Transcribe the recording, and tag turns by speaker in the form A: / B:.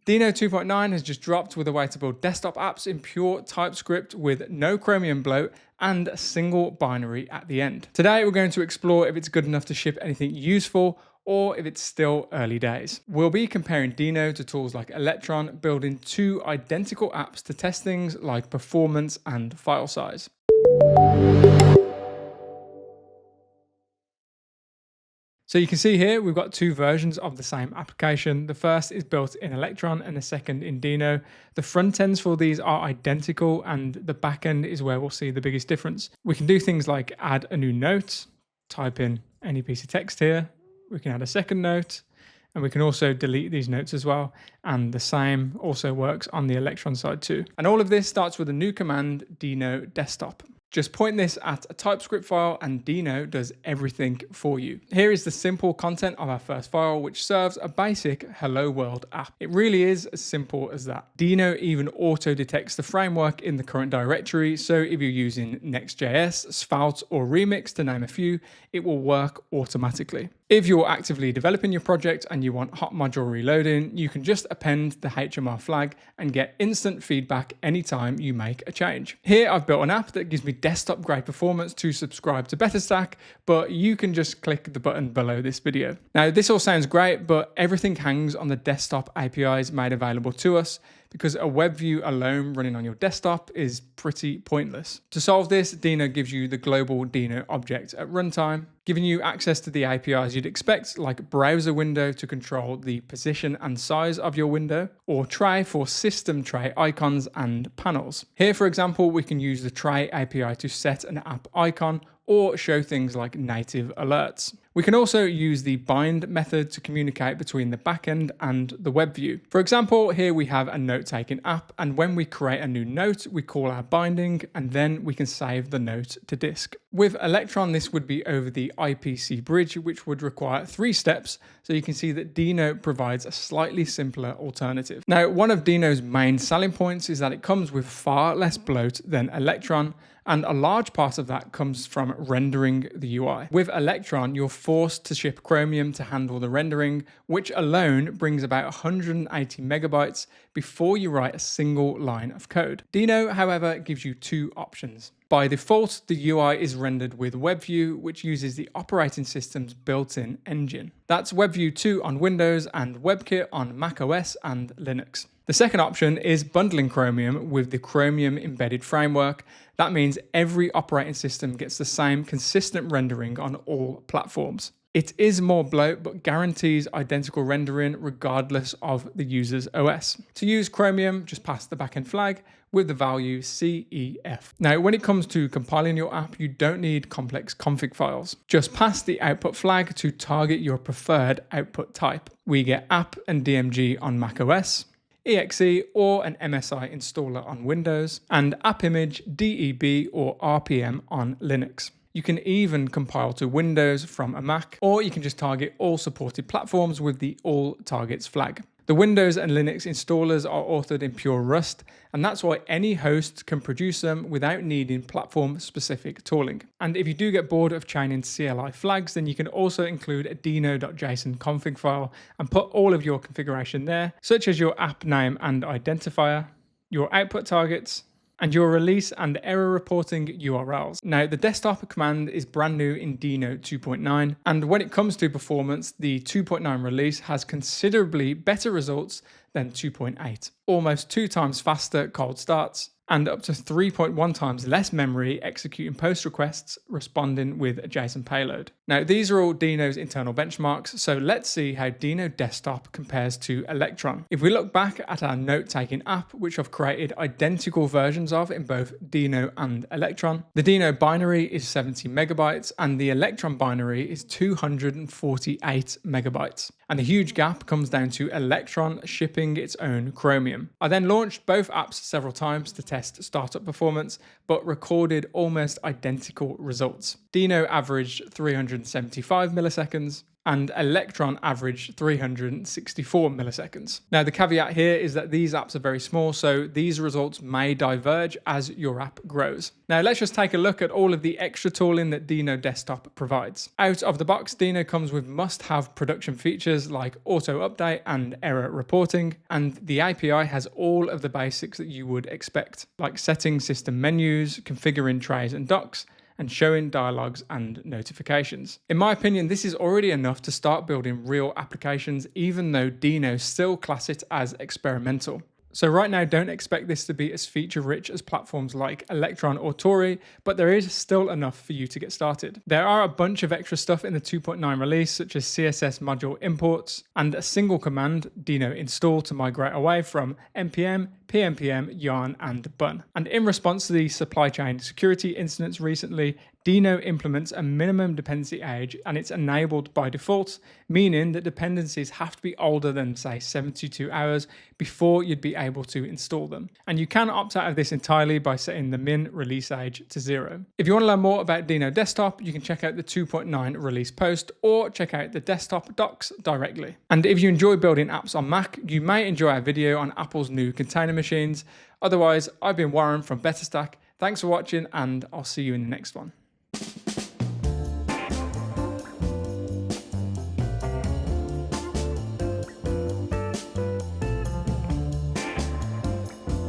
A: Deno 2.9 has just dropped with a way to build desktop apps in pure TypeScript with no Chromium bloat and a single binary at the end. Today we're going to explore if it's good enough to ship anything useful or if it's still early days. We'll be comparing Deno to tools like Electron, building two identical apps to test things like performance and file size. So you can see here, we've got two versions of the same application. The first is built in Electron and the second in Deno. The front ends for these are identical and the back end is where we'll see the biggest difference. We can do things like add a new note, type in any piece of text here. We can add a second note and we can also delete these notes as well. And the same also works on the Electron side too. And all of this starts with a new command, Deno desktop. Just point this at a TypeScript file and Deno does everything for you. Here is the simple content of our first file, which serves a basic Hello World app. It really is as simple as that. Deno even auto detects the framework in the current directory. So if you're using Next.js, Svelte or Remix to name a few, it will work automatically. If you're actively developing your project and you want hot module reloading, you can just append the HMR flag and get instant feedback anytime you make a change. Here I've built an app that gives me desktop grade performance to subscribe to BetterStack, but you can just click the button below this video. Now this all sounds great, but everything hangs on the desktop APIs made available to us, because a web view alone running on your desktop is pretty pointless. To solve this, Deno gives you the global Deno object at runtime, giving you access to the APIs you'd expect, like BrowserWindow to control the position and size of your window, or Tray for system tray icons and panels. Here, for example, we can use the Tray API to set an app icon or show things like native alerts. We can also use the bind method to communicate between the backend and the web view. For example, here we have a note-taking app, and when we create a new note, we call our binding, and then we can save the note to disk. With Electron, this would be over the IPC bridge, which would require 3 steps, so you can see that Deno provides a slightly simpler alternative. Now, one of Deno's main selling points is that it comes with far less bloat than Electron, and a large part of that comes from rendering the UI. With Electron, you're forced to ship Chromium to handle the rendering, which alone brings about 180 megabytes before you write a single line of code. Deno, however, gives you 2 options. By default, the UI is rendered with WebView, which uses the operating system's built-in engine. That's WebView 2 on Windows and WebKit on macOS and Linux. The second option is bundling Chromium with the Chromium embedded framework. That means every operating system gets the same consistent rendering on all platforms. It is more bloat, but guarantees identical rendering regardless of the user's OS. To use Chromium, just pass the backend flag with the value CEF. Now, when it comes to compiling your app, you don't need complex config files. Just pass the output flag to target your preferred output type. We get app and DMG on macOS, exe or an MSI installer on Windows, and app image, DEB or RPM on Linux. You can even compile to Windows from a Mac, or you can just target all supported platforms with the all targets flag. The Windows and Linux installers are authored in pure Rust, and that's why any host can produce them without needing platform-specific tooling. And if you do get bored of chaining CLI flags, then you can also include a deno.json config file and put all of your configuration there, such as your app name and identifier, your output targets, and your release and error reporting URLs. Now, the desktop command is brand new in Deno 2.9, and when it comes to performance, the 2.9 release has considerably better results than 2.8. Almost 2 times faster cold starts, and up to 3.1 times less memory executing post requests responding with a JSON payload. Now, these are all Deno's internal benchmarks, so let's see how Deno Desktop compares to Electron. If we look back at our note-taking app, which I've created identical versions of in both Deno and Electron, the Deno binary is 70 megabytes and the Electron binary is 248 megabytes. And the huge gap comes down to Electron shipping its own Chromium. I then launched both apps several times to test startup performance, but recorded almost identical results. Deno averaged 375 milliseconds, and Electron averaged 364 milliseconds. Now, the caveat here is that these apps are very small, so these results may diverge as your app grows. Now, let's just take a look at all of the extra tooling that Deno Desktop provides. Out of the box, Deno comes with must-have production features like auto update and error reporting, and the API has all of the basics that you would expect, like setting system menus, configuring trays and docks, and showing dialogues and notifications. In my opinion, this is already enough to start building real applications, even though Deno still class it as experimental. So right now, don't expect this to be as feature-rich as platforms like Electron or Tray, but there is still enough for you to get started. There are a bunch of extra stuff in the 2.9 release, such as CSS module imports, and a single command, Deno install, to migrate away from npm, pnpm, yarn, and bun. And in response to the supply chain security incidents recently, Deno implements a minimum dependency age, and it's enabled by default, meaning that dependencies have to be older than, say, 72 hours before you'd be able to install them. And you can opt out of this entirely by setting the min release age to 0. If you want to learn more about Deno Desktop, you can check out the 2.9 release post or check out the desktop docs directly. And if you enjoy building apps on Mac, you may enjoy our video on Apple's new container machines. Otherwise, I've been Warren from BetterStack. Thanks for watching, and I'll see you in the next one.